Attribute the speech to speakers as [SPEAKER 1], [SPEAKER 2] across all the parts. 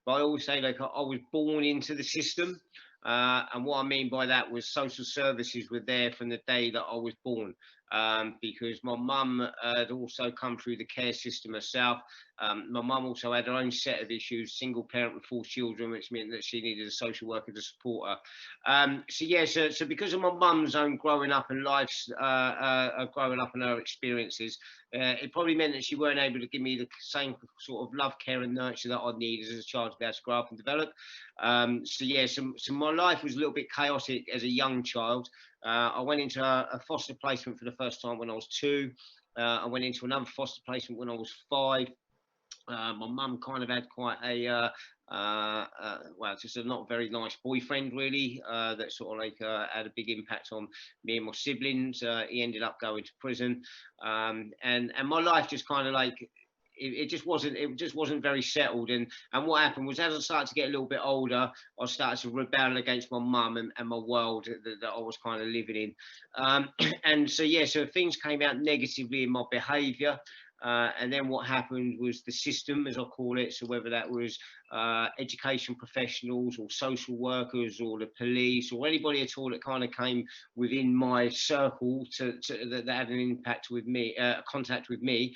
[SPEAKER 1] but I always say like I was born into the system. And what I mean by that was social services were there from the day that I was born, because my mum had also come through the care system herself. My mum also had her own set of issues, single parent with 4 children, which meant that she needed a social worker to support her. So yeah, so because of my mum's own growing up and life's growing up and her experiences, it probably meant that she weren't able to give me the same sort of love, care, and nurture that I needed as a child to be able to grow up and develop. So yeah, so my life was a little bit chaotic as a young child. I went into a foster placement for the first time when I was 2. I went into another foster placement when I was 5. My mum kind of had quite a well, just a not very nice boyfriend, really, that sort of like had a big impact on me and my siblings. He ended up going to prison, and my life just kind of like it just wasn't very settled. And what happened was, as I started to get a little bit older, I started to rebel against my mum and my world that I was kind of living in. And so yeah, so things came out negatively in my behaviour. And then what happened was the system, as I call it, so whether that was education professionals or social workers or the police or anybody at all that kind of came within my circle that had an impact with me, contact with me,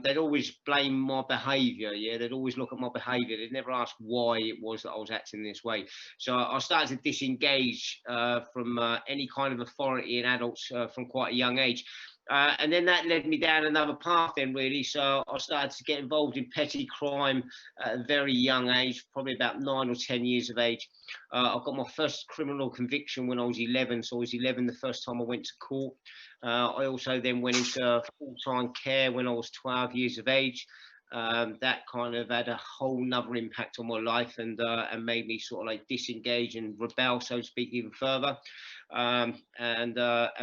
[SPEAKER 1] they'd always blame my behaviour. Yeah, they'd always look at my behaviour. They'd never ask why it was that I was acting this way. So I started to disengage from any kind of authority in adults from quite a young age. And then that led me down another path then, really. So I started to get involved in petty crime at a very young age, probably about 9 or 10 years of age. I got my first criminal conviction when I was 11. So I was 11 the first time I went to court. I also then went into full-time care when I was 12 years of age. That kind of had a whole nother impact on my life and made me sort of like disengage and rebel, so to speak, even further. And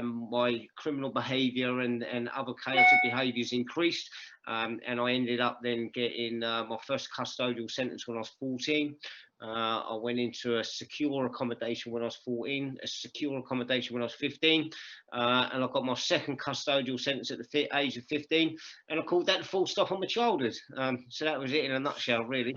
[SPEAKER 1] my criminal behaviour and other chaotic behaviours increased. And I ended up then getting my first custodial sentence when I was 14. I went into a secure accommodation when I was 14, a secure accommodation when I was 15, and I got my second custodial sentence at the age of 15, and I called that the full stop on my childhood. So that was it in a nutshell, really.